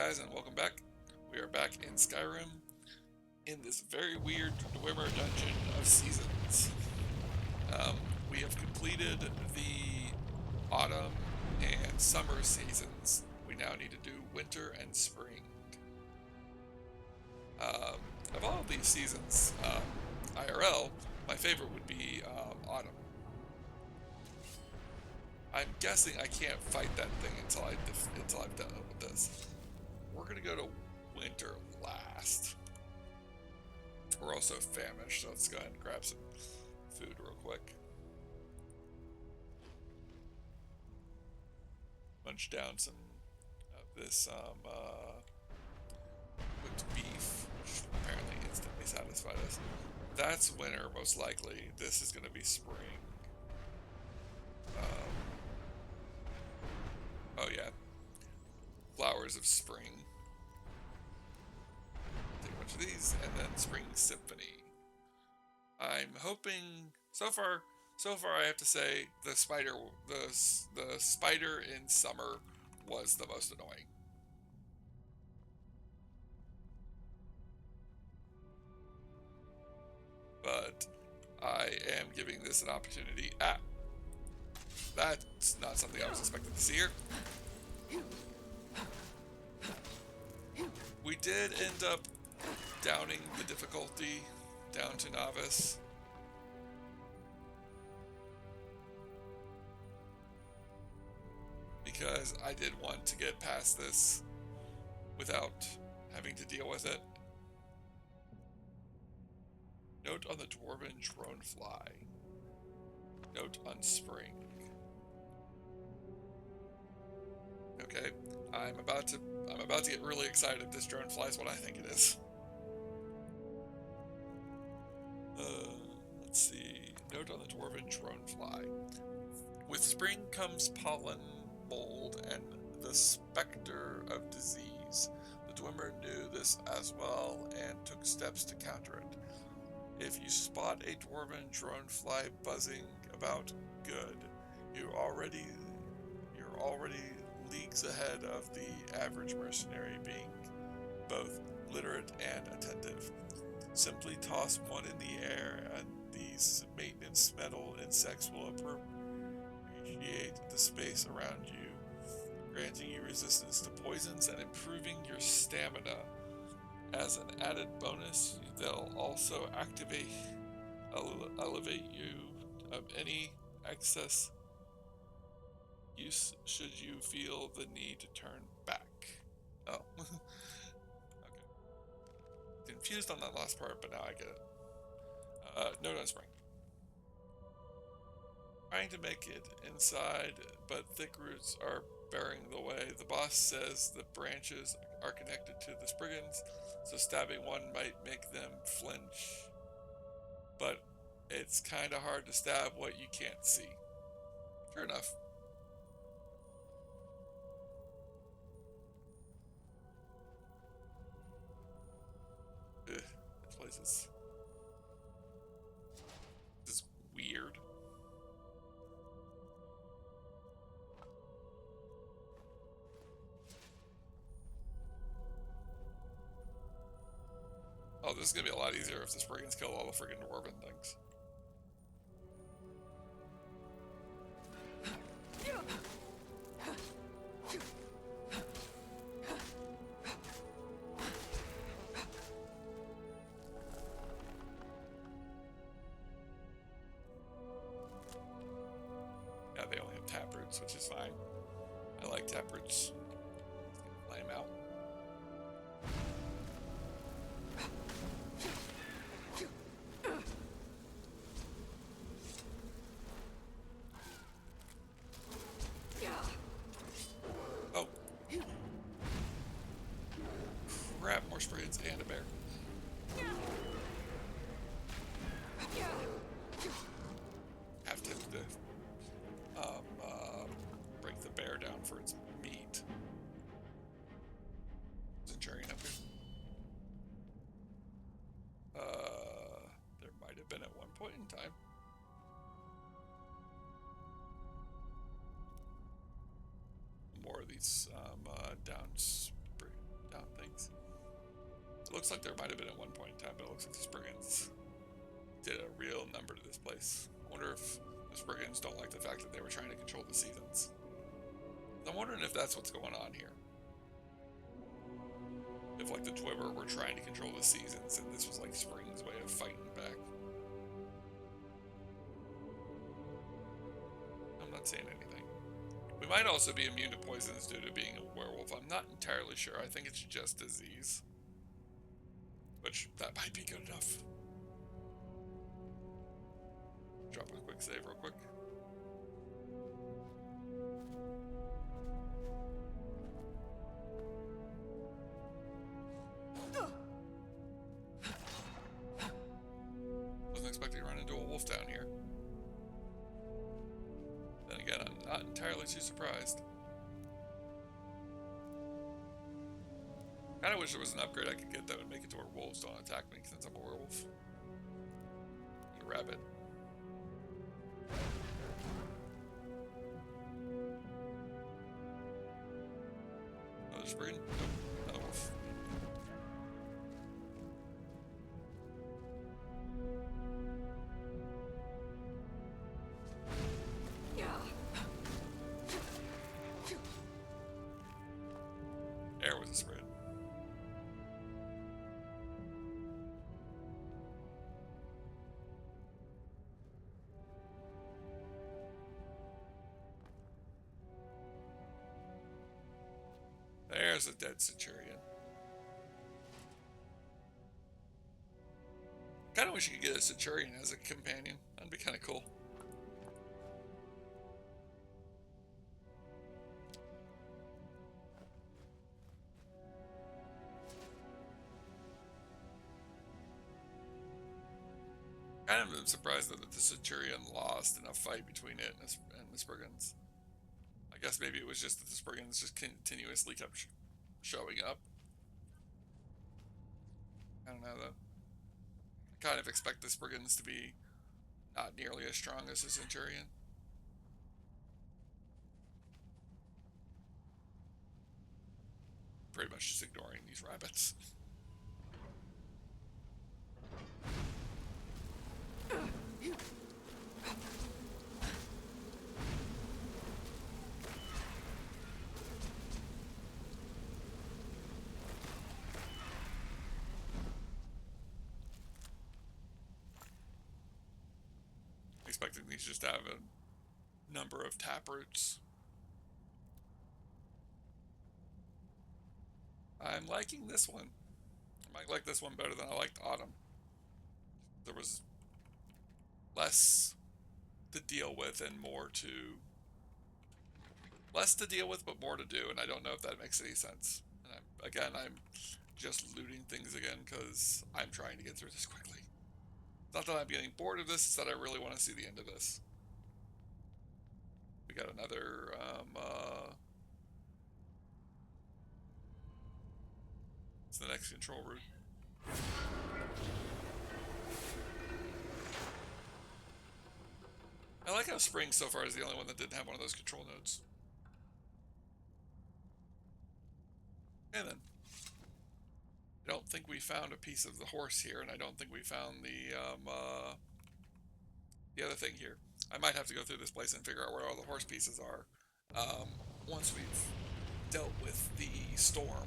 guys, and welcome back. We are back in Skyrim in this very weird Dwemer dungeon of seasons. We have completed the autumn and summer seasons. We now need to do winter and spring. Of all of these seasons, IRL, my favorite would be autumn. I'm guessing I can't fight that thing until I've done with this. We're gonna go to winter last. We're also famished, so let's go ahead and grab some food real quick. Munch down some of this cooked beef, which apparently instantly satisfied us. That's winter, most likely. This is gonna be spring. Oh yeah, flowers of spring. Take a bunch of these, and then spring symphony. I'm hoping so far I have to say the spider in summer was the most annoying. But I am giving this an opportunity. That's not something I was expecting to see here. We did end up downing the difficulty down to novice. Because I did want to get past this without having to deal with it. Note on the dwarven dronefly. Note on spring. Okay, I'm about to get really excited if this dronefly is what I think it is. Let's see. Note on the dwarven dronefly. With spring comes pollen, mold, and the specter of disease. The Dwemer knew this as well and took steps to counter it. If you spot a dwarven dronefly buzzing about, good. You're already leagues ahead of the average mercenary, being both literate and attentive. Simply toss one in the air, and these maintenance metal insects will appreciate the space around you, granting you resistance to poisons and improving your stamina. As an added bonus, they'll also elevate you of any excess use should you feel the need to turn back. Oh. Okay. Confused on that last part, but now I get it. Note on spring. Trying to make it inside, but thick roots are bearing the way. The boss says the branches are connected to the spriggans, so stabbing one might make them flinch. But it's kind of hard to stab what you can't see. Fair enough. Ugh, this place is weird. Oh, this is gonna be a lot easier if the spriggans kill all the friggin' dwarven things. Yeah, they only have taproots, which is fine. I like taproots. Lay them out. Oh. Crap, more spriggans and a bear. Have to break the bear down for its meat. Centurion up here. There might have been at one point in time. More of these down spring. count things. It looks like there might have been at one point in time, but it looks like the Spriggans did a real number to this place. I wonder if the Spriggans don't like the fact that they were trying to control the seasons. I'm wondering if that's what's going on here. If, like, the Twiver were trying to control the seasons, and this was, like, Spring's way of fighting back. I'm not saying anything. We might also be immune to poisons due to being a werewolf. I'm not entirely sure. I think it's just disease. Which, that might be good enough. Drop a quick save real quick. Wasn't expecting to run into a wolf down here. Then again, I'm not entirely too surprised. Kinda wish there was an upgrade I could get that would make it to where wolves don't attack me since I'm a werewolf. And a rabbit. Another spriggan? Nope, not a wolf. There was a spriggan. There's a dead Centurion. Kinda wish you could get a Centurion as a companion. That'd be kinda cool. Kind of surprised that the Centurion lost in a fight between it and the Spriggans. I guess maybe it was just that the Spriggans just continuously kept showing up. I don't know though. I kind of expect the Spriggans to be not nearly as strong as the Centurion. Pretty much just ignoring these rabbits. Expecting these just to have a number of taproots. I'm liking this one. I might like this one better than I liked Autumn. There was less to deal with and more to... Less to deal with, but more to do, and I don't know if that makes any sense. And I'm just looting things again because I'm trying to get through this quickly. It's not that I'm getting bored of this, it's that I really want to see the end of this. We got another, it's the next control route. I like how Spring so far is the only one that didn't have one of those control nodes. And then, I don't think we found a piece of the horse here, and I don't think we found the other thing here. I might have to go through this place and figure out where all the horse pieces are once we've dealt with the storm.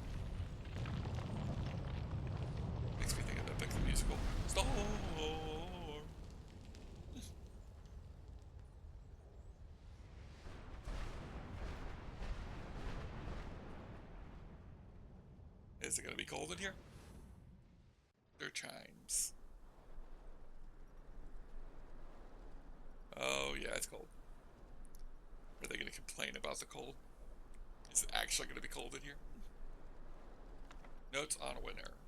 Makes me think of Epic the musical. Storm! Is it going to be cold in here? Their chimes. Oh, yeah, it's cold. Are they going to complain about the cold? Is it actually going to be cold in here? Notes on a winter.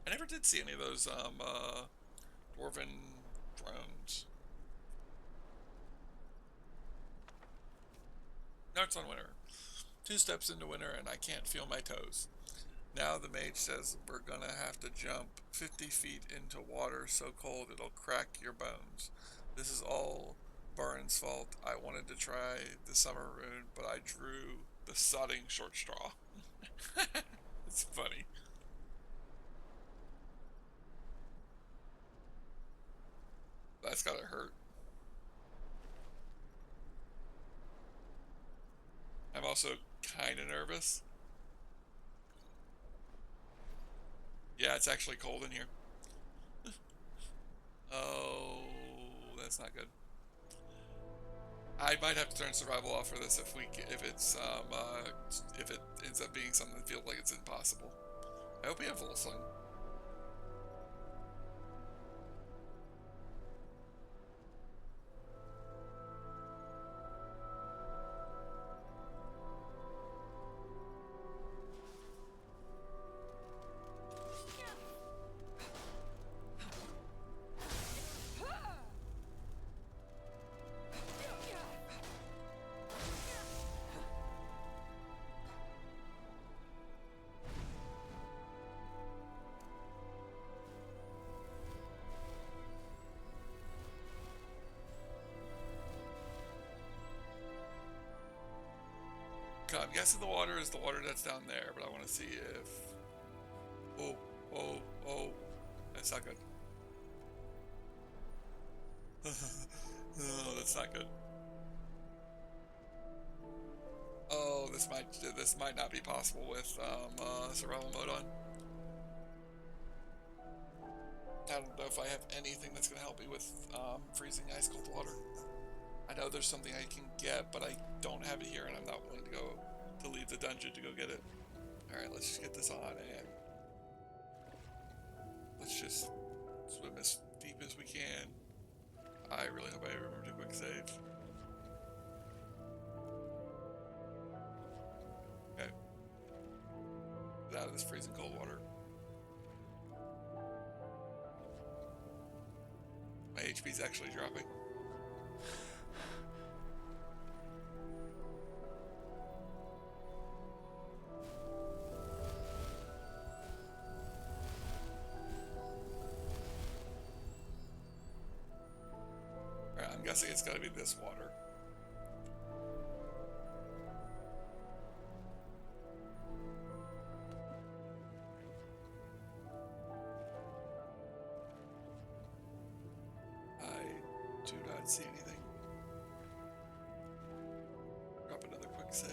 I never did see any of those dwarven drones. Notes on winter. 2 steps into winter and I can't feel my toes. Now the mage says we're gonna have to jump 50 feet into water so cold it'll crack your bones. This is all Baron's fault. I wanted to try the summer rune, but I drew the sodding short straw. It's funny. That's gotta hurt. I'm also kind of nervous. Yeah, it's actually cold in here. Oh, that's not good. I might have to turn survival off for this if it ends up being something that feels like it's impossible. I hope we have full sun. I'm guessing the water is the water that's down there, but I want to see if... Oh, oh, oh. That's not good. Oh, that's not good. Oh, this might not be possible with survival mode on. I don't know if I have anything that's going to help me with freezing ice cold water. I know there's something I can get, but I don't have it here, and I'm not willing to leave the dungeon to go get it. Alright, let's just get this on, and let's just swim as deep as we can. I really hope I remember to quick save. Okay. Get out of this freezing cold water. My HP's actually dropping. I'm guessing it's gotta be this water. I do not see anything. Drop another quick save.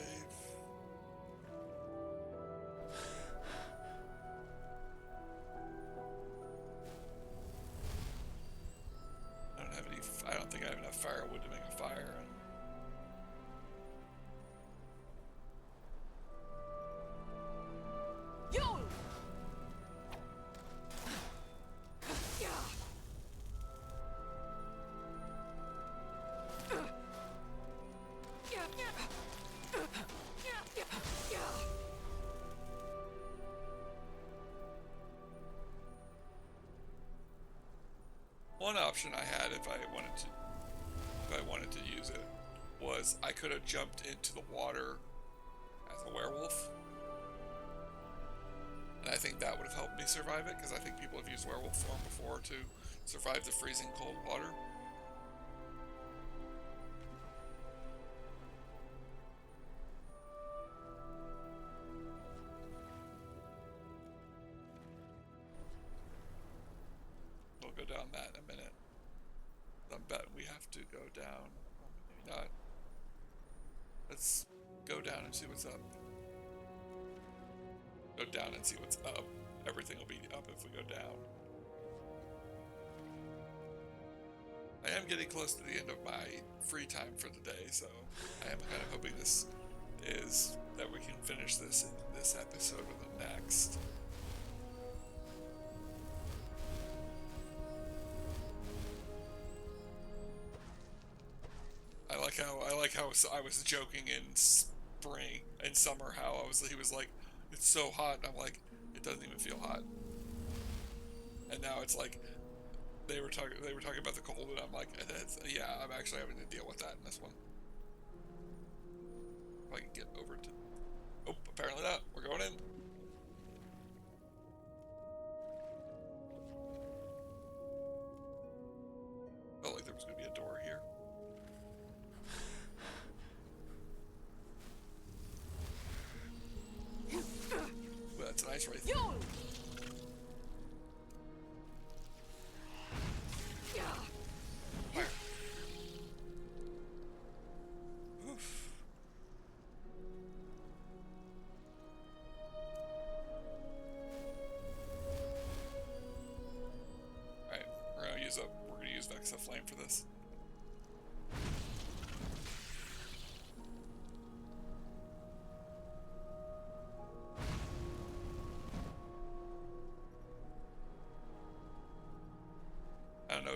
I don't think I have enough firewood to make a fire. Yo! One option I had if I wanted to use it was I could have jumped into the water as a werewolf. And I think that would have helped me survive it, because I think people have used werewolf form before to survive the freezing cold water. We'll go down that in a minute. I'm betting we have to go down. Maybe not. Let's go down and see what's up. Go down and see what's up. Everything will be up if we go down. I am getting close to the end of my free time for the day, so I am kind of hoping that we can finish this in this episode or the next. I like how I was joking in summer how he was like, it's so hot, and I'm like, it doesn't even feel hot. And now it's like they were talking about the cold, and I'm like, yeah, I'm actually having to deal with that in this one. If I can get over to... Oh, apparently not. We're going in. Felt like there was going to be a door here. Well, that's a nice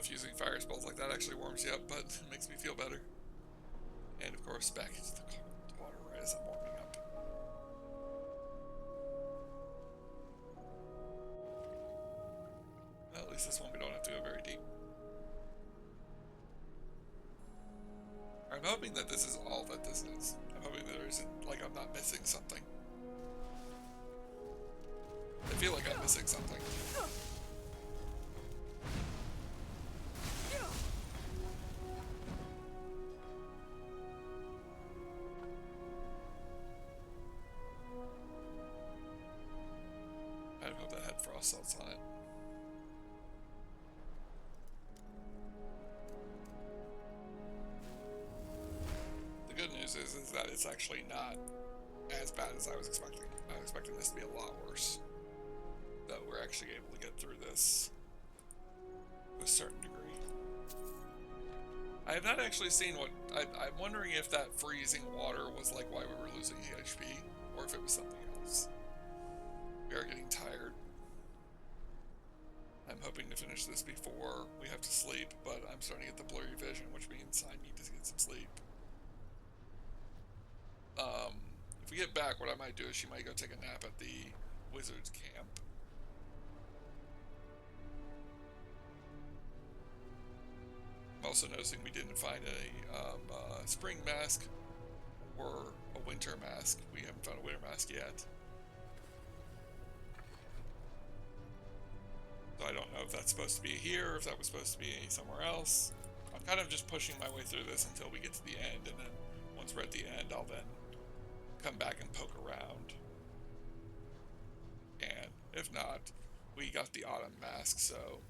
if using fire spells like that actually warms you up, but it makes me feel better. And of course, back into the cold water right as I'm warming up. Well, at least this one we don't have to go very deep. I'm hoping that this is all that this is. I'm hoping that there isn't, like, I'm not missing something. I feel like I'm missing something. I hope that had frost salts on it. The good news is that it's actually not as bad as I was expecting. I was expecting this to be a lot worse. That we're actually able to get through this to a certain degree. I have not actually seen what... I'm wondering if that freezing water was like why we were losing HP, or if it was something else. We are getting tired. I'm hoping to finish this before we have to sleep, but I'm starting to get the blurry vision, which means I need to get some sleep. If we get back, what I might do is she might go take a nap at the wizard's camp. I'm also noticing we didn't find a spring mask or a winter mask. We haven't found a winter mask yet. So I don't know if that's supposed to be here, or if that was supposed to be somewhere else. I'm kind of just pushing my way through this until we get to the end, and then once we're at the end, I'll then come back and poke around. And if not, we got the autumn mask, so...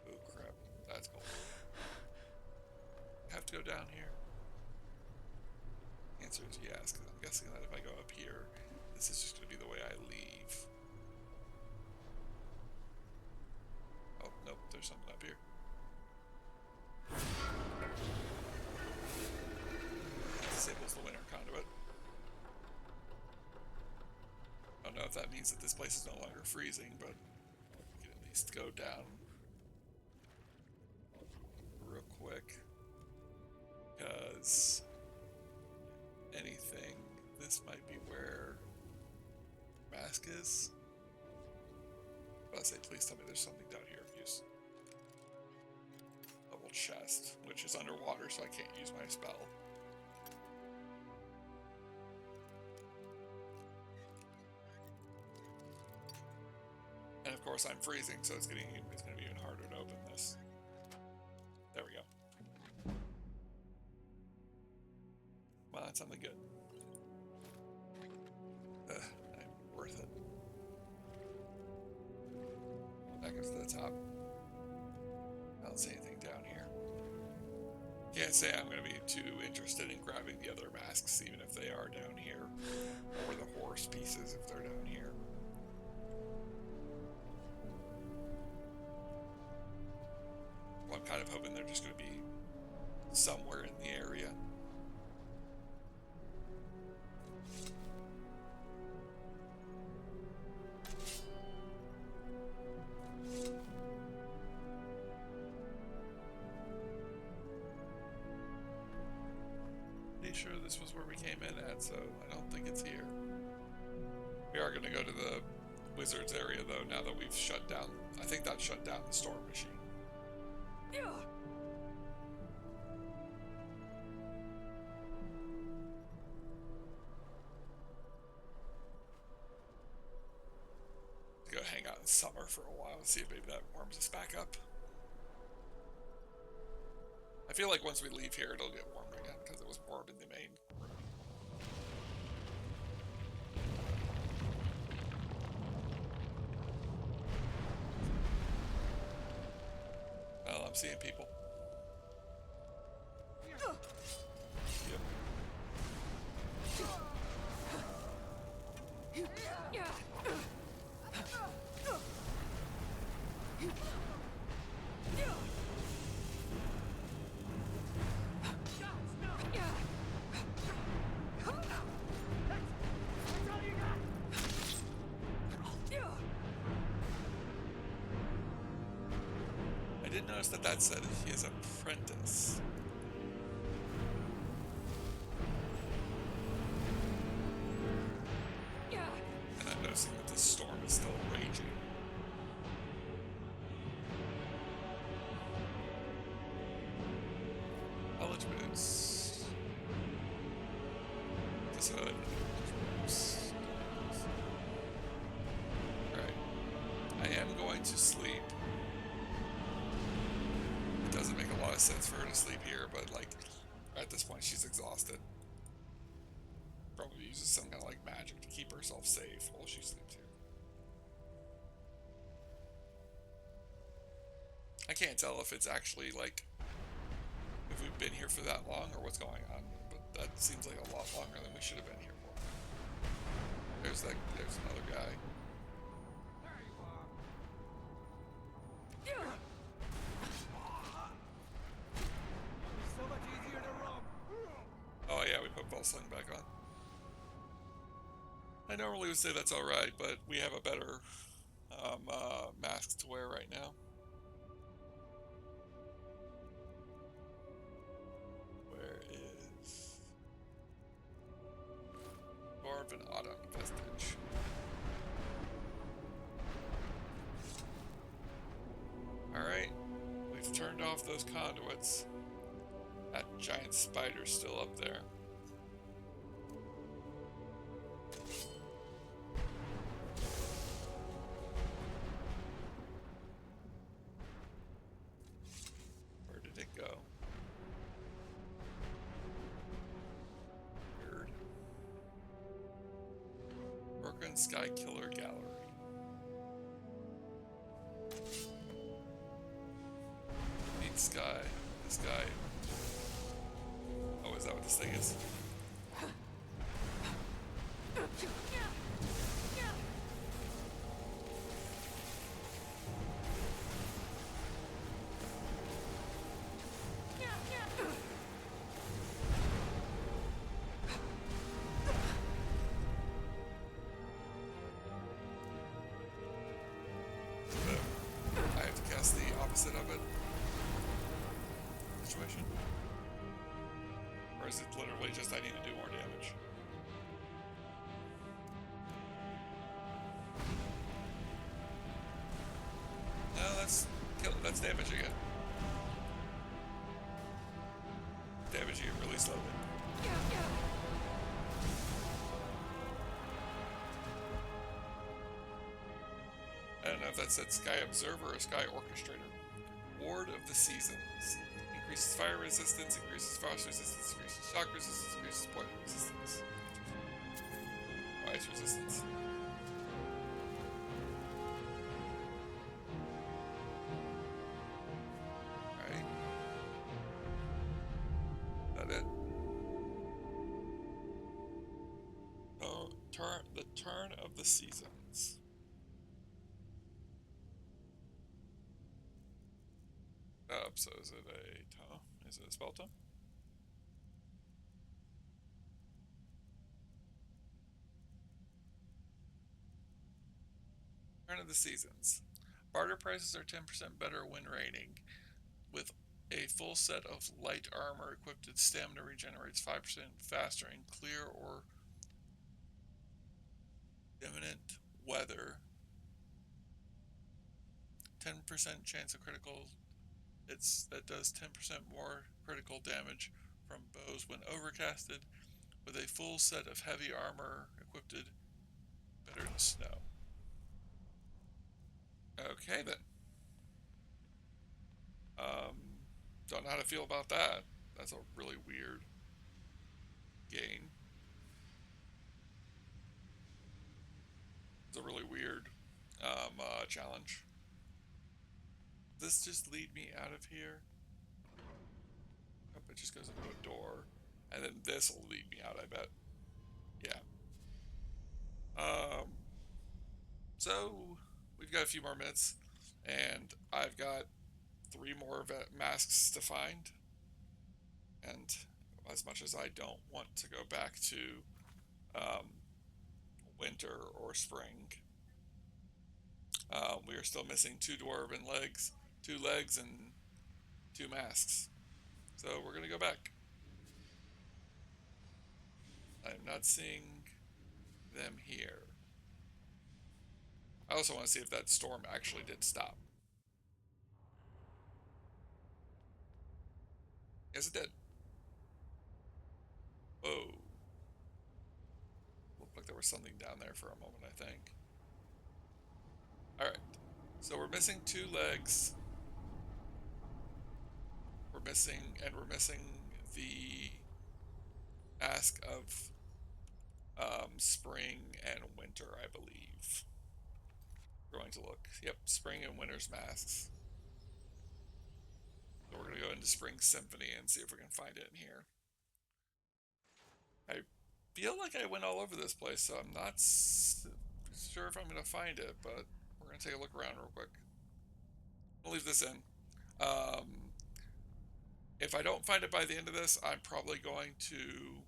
Oh crap, that's cool. Have to go down here? The answer is yes, because I'm guessing that if I go up here, this is just going to be the way I leave. Oh, nope, there's something up here. Disables the winter conduit. I don't know if that means that this place is no longer freezing, but we can at least go down real quick. Because anything, this might be where mask is. But I say, please tell me there's something down here of use. Double chest, which is underwater, so I can't use my spell. And of course, I'm freezing, so it's going to be even harder to open this. There we go. Well, that's something good. I'm worth it. Back up to the top. I don't see anything down here. Can't say I'm going to be too interested in grabbing the other masks, even if they are down here. Or the horse pieces, if they're down here. Well, I'm kind of hoping they're just going to be somewhere in the area. Pretty sure this was where we came in at, so I don't think it's here. We are going to go to the wizard's area, though, now that we've shut down... I think that shut down the storm machine. Go hang out in summer for a while and see if maybe that warms us back up. I feel like once we leave here, it'll get warmer again, because it was warm in the main room. Well, I'm seeing people. Yep. did notice that that said he is apprentice. And I'm noticing that the storm is still raging. College boots. This hood. Alright. I am going to sleep. It doesn't make a lot of sense for her to sleep here, but like at this point she's exhausted. Probably uses some kind of like magic to keep herself safe while she sleeps here. I can't tell if it's actually like if we've been here for that long or what's going on, but that seems like a lot longer than we should have been here for. There's another guy. Oh yeah, we put ball sling back on. I normally would say that's alright, but we have a better mask to wear right now. Where is Dwarven Autumn Vestige? Alright, we've turned off those conduits. That giant spider's still up there. Where did it go? Weird. Broken Sky Killer Gallery. Neat sky. This guy. Oh, is that what this thing is? I have to cast the opposite of it. Situation. Or is it literally just I need to do more damage? No, that's damage again. Damage you really slowly. I don't know if that said Sky Observer or Sky Orchestrator. Ward of the Seasons. Increases fire resistance, increases frost resistance, increases shock resistance, increases poison resistance. Ice resistance. Alright. That it? Oh, the turn of the seasons. So is it a tome? Is it a spell tome? Turn of the seasons. Barter prices are 10% better when raining. With a full set of light armor equipped with stamina regenerates 5% faster in clear or imminent weather. 10% chance of critical. That does 10% more critical damage from bows when overcasted, with a full set of heavy armor equipped better than snow. Okay then. Don't know how to feel about that. That's a really weird gain. It's a really weird challenge. This just lead me out of here? Oh, it just goes into a door. And then this will lead me out, I bet. Yeah. So, we've got a few more minutes. And I've got 3 more masks to find. And as much as I don't want to go back to winter or spring, we are still missing 2 dwarven legs, 2 legs, and 2 masks. So we're gonna go back. I'm not seeing them here. I also want to see if that storm actually did stop. Yes, it did. Whoa. Looked like there was something down there for a moment, I think. Alright. So we're missing 2 legs. We're missing the mask of spring and winter, I believe. We're going to look. Yep, spring and winter's masks. So we're going to go into Spring Symphony and see if we can find it in here. I feel like I went all over this place, so I'm not sure if I'm going to find it, but we're going to take a look around real quick. I'll leave this in. If I don't find it by the end of this, I'm probably going to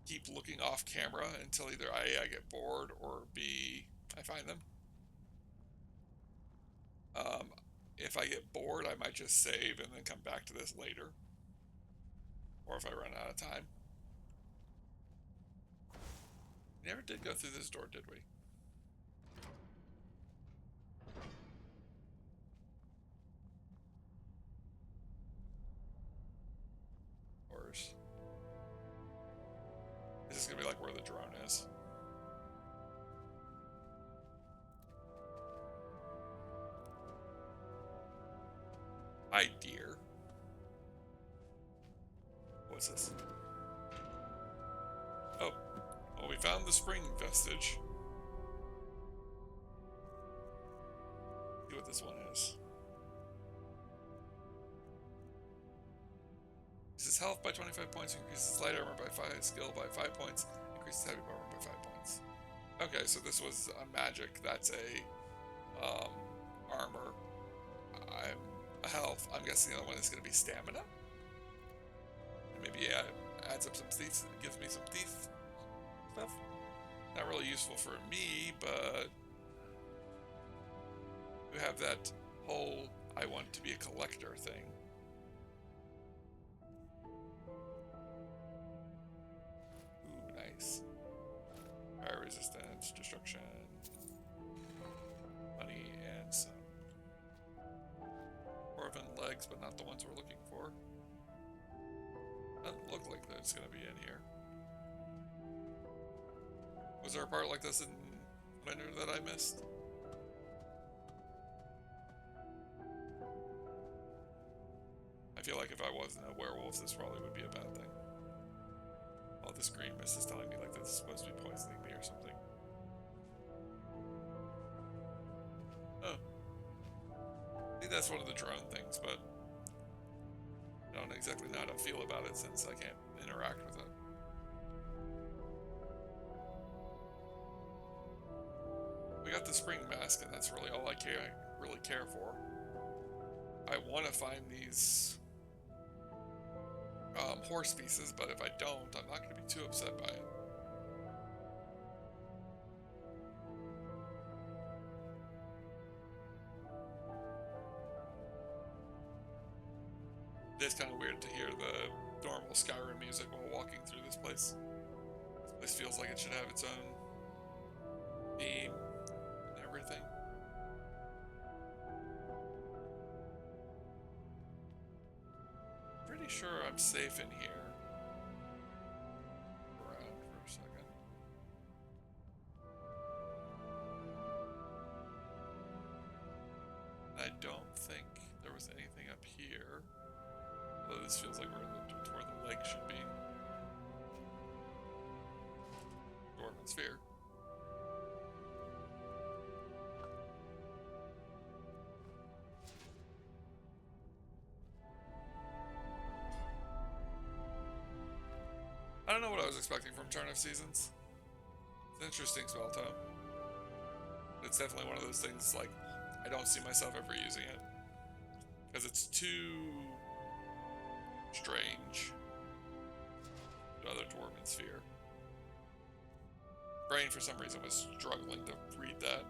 keep looking off camera until either A, I get bored, or B, I find them. If I get bored, I might just save and then come back to this later. Or if I run out of time. We never did go through this door, did we? Doors. This is gonna be like where the drone is. Hi, dear. What's this? Oh. Well, we found the spring vestige. See what this one is. Increases health by 25 points, increases light armor by 5, skill by 5 points, increases heavy armor by 5 points. Okay, so this was a magic. That's a armor. I'm a health. I'm guessing the other one is going to be stamina. And maybe adds up some thief. Gives me some thief stuff. Not really useful for me, but you have that whole I want to be a collector thing. Ooh, nice. Fire resistance, destruction, money, and some dwarven legs, but not the ones we're looking for. Doesn't look like that's gonna be in here. Was there a part like this in Winter that I missed? I feel like if I wasn't a werewolf, this probably would be a bad thing. All this green mist is telling me like this is supposed to be poisoning me or something. Oh. I think that's one of the drone things, but I don't exactly know how to feel about it since I can't interact with it. We got the spring mask, and that's really all I really care for. I want to find these horse pieces, but if I don't, I'm not going to be too upset by it. It's kind of weird to hear the normal Skyrim music while walking through this place. This place feels like it should have its own theme and everything. Pretty sure I'm safe in here. Around for a second. I don't think there was anything up here. Although this feels like we're where the lake should be. Dwarven sphere. I don't know what I was expecting from Turn of Seasons. It's an interesting spell tome. But it's definitely one of those things like I don't see myself ever using it. Because it's too strange. Another Dwarven Sphere. Brain for some reason was struggling to read that.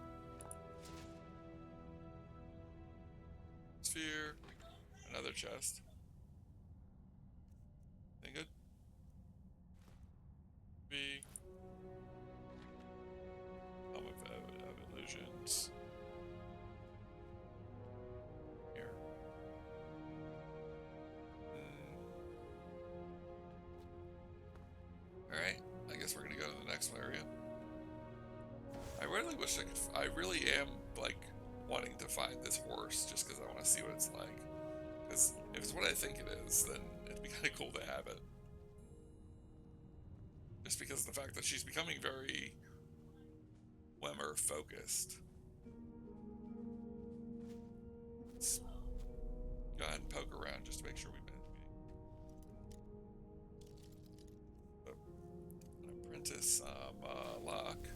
sphere. Another chest. Anything good? B. Helm of illusions. Here. Alright, I guess we're gonna go to the next area. I really wish I could. I really am, like, wanting to find this horse just because I want to see what it's like. Because if it's what I think it is, then it'd be kind of cool to have it. Just because of the fact that she's becoming very Wemmer focused. Let's go ahead and poke around just to make sure we met an apprentice lock,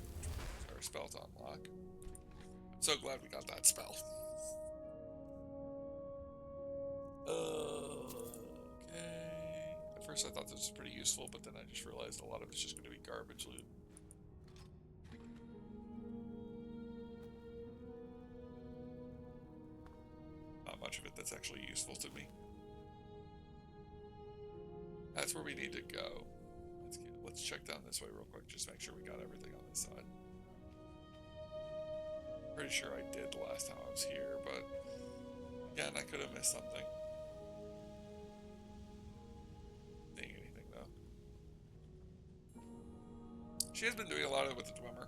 or spell to unlock. I'm so glad we got that spell. Okay. At first I thought this was pretty useful, but then I just realized a lot of it's just going to be garbage loot. Not much of it that's actually useful to me. That's where we need to go. Let's check down this way real quick, just make sure we got everything on this side. Pretty sure I did the last time I was here, but again, I could have missed something. Seeing anything though. She has been doing a lot of it with the Dwemer,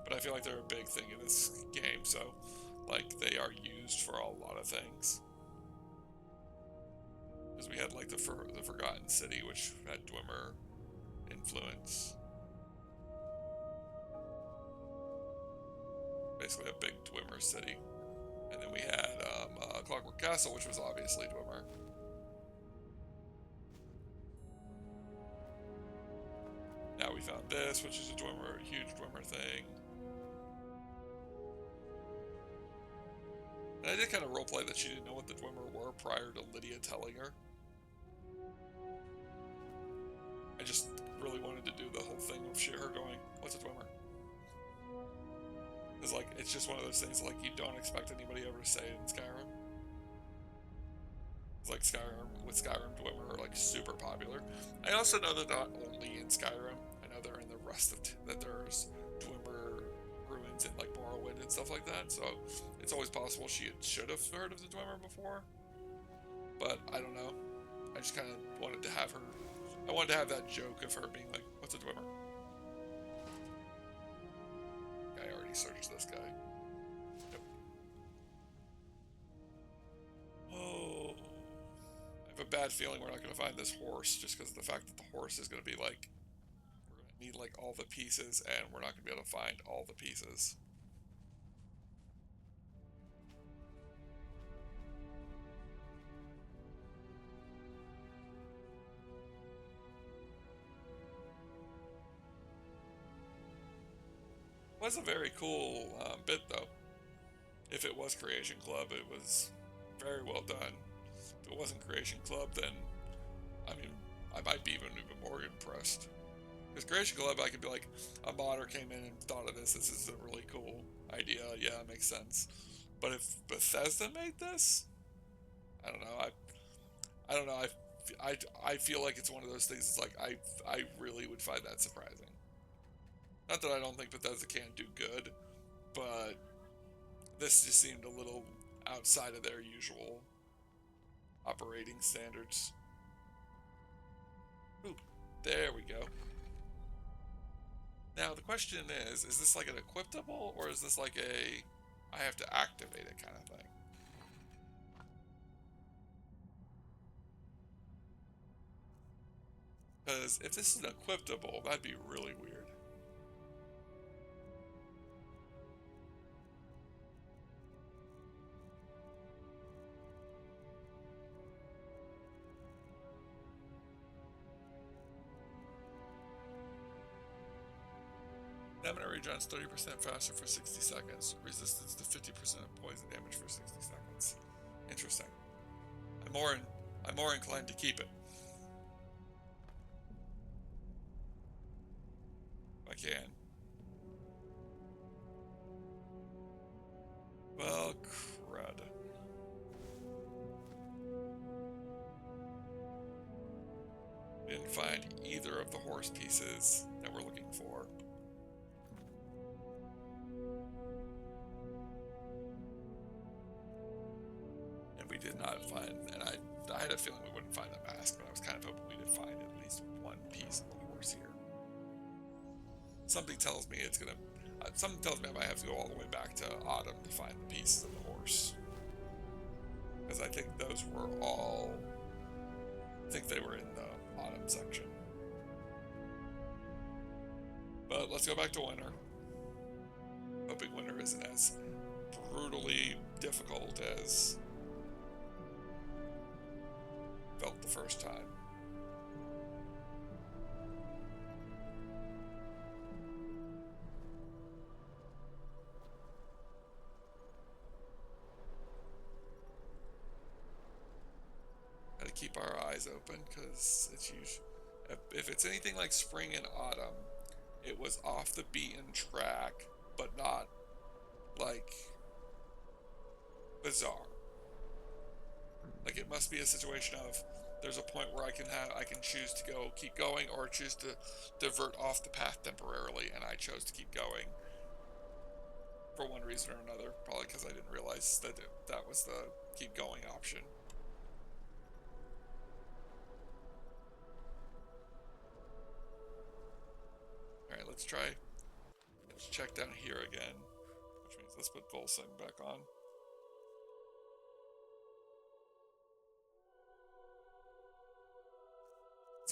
but I feel like they're a big thing in this game, so like they are used for a lot of things. Because we had like the Forgotten City, which had Dwemer influence. Basically a big Dwemer city. And then we had Clockwork Castle, which was obviously Dwemer. Now we found this, which is a Dwemer, huge Dwemer thing. And I did kind of roleplay that she didn't know what the Dwemer were prior to Lydia telling her. I just really wanted to do the whole thing of her going, what's a Dwemer? Because, like, it's just one of those things, like, you don't expect anybody ever to say it in Skyrim. It's like Skyrim Dwemer are, like, super popular. I also know that not only in Skyrim, I know they're in the rest of, that there's Dwemer ruins in, like, Morrowind and stuff like that, so it's always possible she should have heard of the Dwemer before. But, I don't know. I just kind of wanted to have her, I wanted to have that joke of her being like, what's a Dwemer? I already searched this guy. Yep. Oh. I have a bad feeling we're not going to find this horse just because of the fact that the horse is going to be like, we're going to need like all the pieces and we're not going to be able to find all the pieces. It was a very cool bit though. If it was Creation Club, it was very well done. If it wasn't Creation Club, then I mean, I might be even more impressed. Because Creation Club, I could be like, a modder came in and thought of this. This is a really cool idea. Yeah, it makes sense. But if Bethesda made this, I don't know. I don't know. I feel like it's one of those things. It's like I really would find that surprising. Not that I don't think Bethesda can't do good, but this just seemed a little outside of their usual operating standards. Ooh, there we go. Now the question is this like an equipable, or is this like a I have to activate it kind of thing? Because if this is an equipable, that'd be really weird. Stamina regens 30% faster for 60 seconds. Resistance to 50% of poison damage for 60 seconds. Interesting. I'm more inclined to keep it. If I can. Well, crud. find either of the horse pieces that we're looking for. And we did not find, and I had a feeling we wouldn't find the mask, but I was kind of hoping we'd find at least one piece of the horse here. Something tells me something tells me I might have to go all the way back to Autumn to find the pieces of the horse. Because I think those were all, I think they were in the Autumn section. But let's go back to Winter. Hoping Winter isn't as brutally difficult as felt the first time. Gotta keep our eyes open, because it's usually, if it's anything like spring and autumn, it was off the beaten track, but not like bizarre. Like, it must be a situation of there's a point where I can choose to keep going, or choose to divert off the path temporarily, and I chose to keep going for one reason or another, probably because I didn't realize that that was the keep going option. Alright, let's check down here again, which means let's put Volsung back on.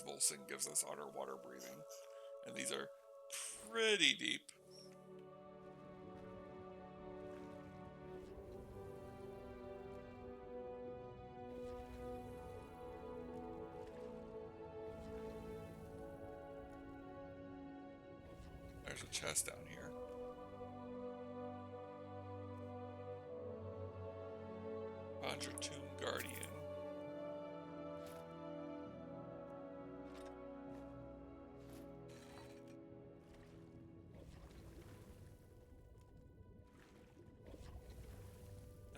Volsung gives us underwater breathing, and these are pretty deep. There's a chest down here. Conjure Tomb Guardian.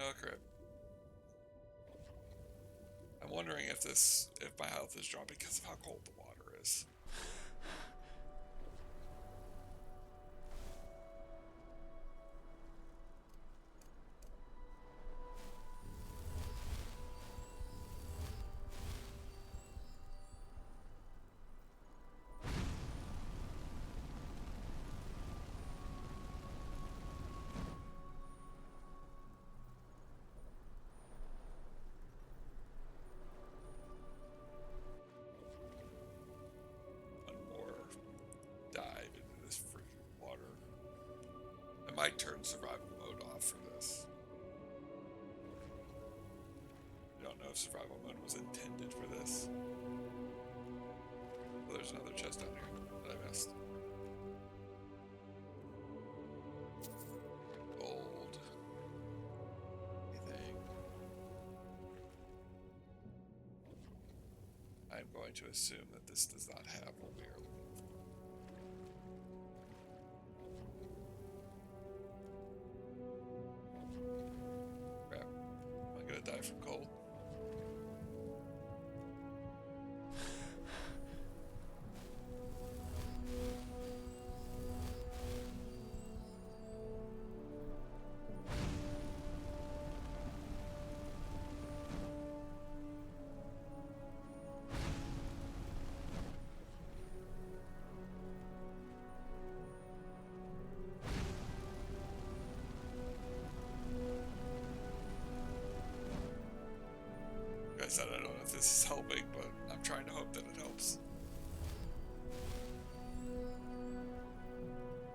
Oh crap. I'm wondering if my health is dropping because of how cold the water is. I might turn survival mode off for this. I don't know if survival mode was intended for this. Oh, there's another chest down here that I missed. Gold. Anything. I'm going to assume that this does not have what we are looking for. Die from cold. I said I don't know if this is helping, but I'm trying to hope that it helps.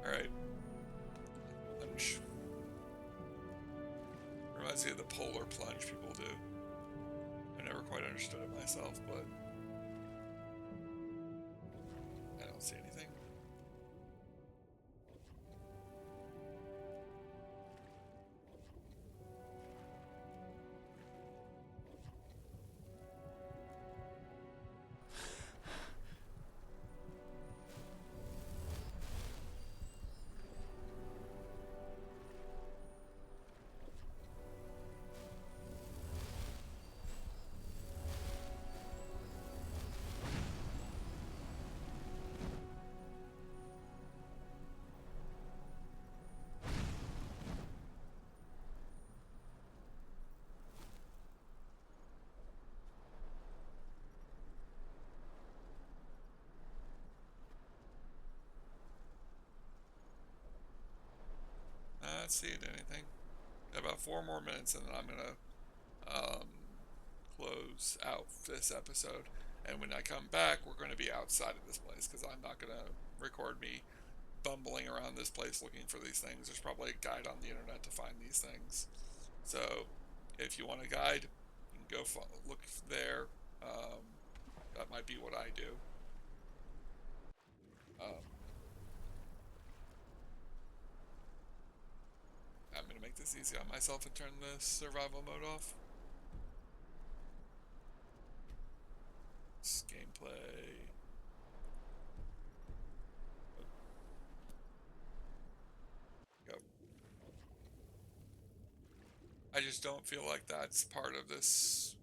Alright. Plunge. Reminds me of the polar plunge people do. I never quite understood it myself, but I don't see anything. not seeing anything. About 4 more minutes, and then I'm gonna close out this episode. And when I come back, we're going to be outside of this place because I'm not going to record me bumbling around this place looking for these things. There's probably a guide on the internet to find these things. So if you want a guide, you can go look there. That might be what I do. I'm going to make this easy on myself and turn the survival mode off. This gameplay. Go. I just don't feel like that's part of this.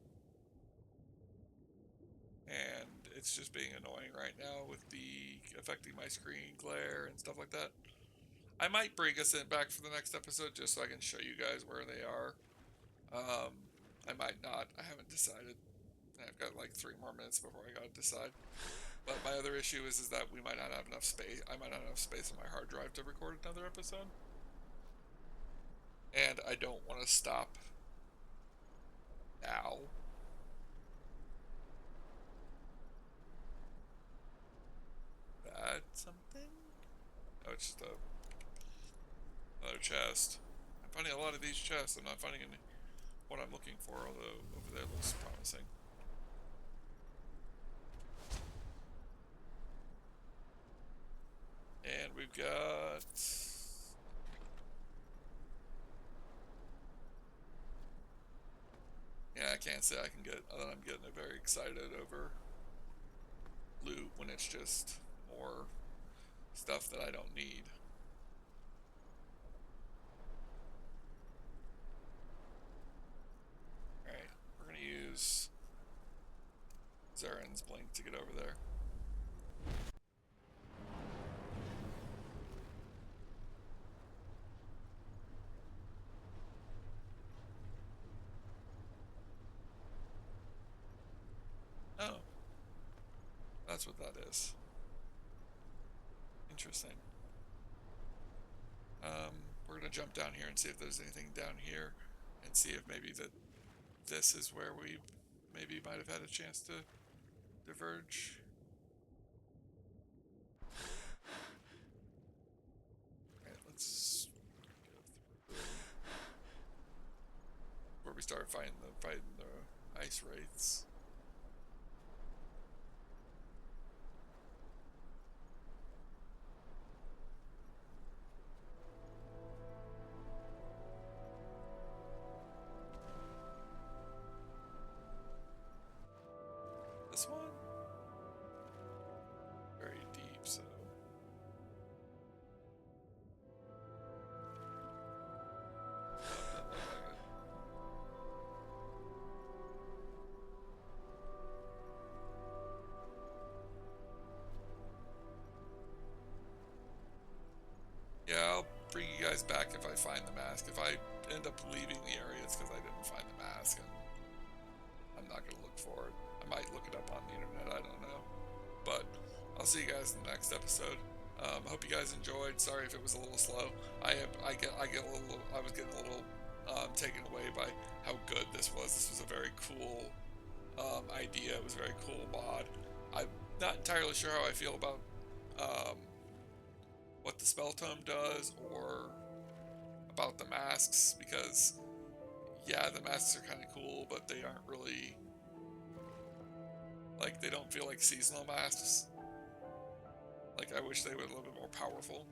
And it's just being annoying right now with the affecting my screen glare and stuff like that. I might bring us in back for the next episode just so I can show you guys where they are. I might not. I haven't decided. I've got like 3 more minutes before I gotta decide. But my other issue is that we might not have enough space. I might not have enough space on my hard drive to record another episode. And I don't want to stop now. That something? Oh, it's just another chest. I'm finding a lot of these chests. I'm not finding any what I'm looking for, although over there looks promising. And we've got... Yeah, I can't say I can get, other than I'm getting very excited over loot when it's just more stuff that I don't need. Alright, we're gonna use Zaren's blink to get over there. Oh. That's what that is. Interesting. We're gonna jump down here and see if there's anything down here, and see if maybe this is where we maybe might have had a chance to diverge. Alright, let's go through where we start fighting the ice wraiths. This one? Very deep, so... Yeah, I'll bring you guys back if I find the mask. If I end up leaving the area, it's because I didn't find the mask, and I'm not going to look for it. I might look it up on the internet, I don't know. But I'll see you guys in the next episode. I hope you guys enjoyed. Sorry if it was a little slow. I was getting a little taken away by how good this was. This was a very cool idea. It was a very cool mod. I'm not entirely sure how I feel about what the spell tome does or about the masks, because yeah, the masks are kind of cool, but they aren't really, like, they don't feel like seasonal masks. Like, I wish they were a little bit more powerful.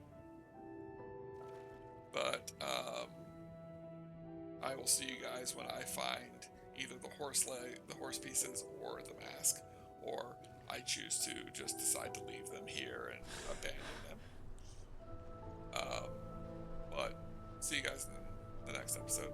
But I will see you guys when I find either the horse pieces, or the mask, or I choose to just decide to leave them here and abandon them. But see you guys in the next episode.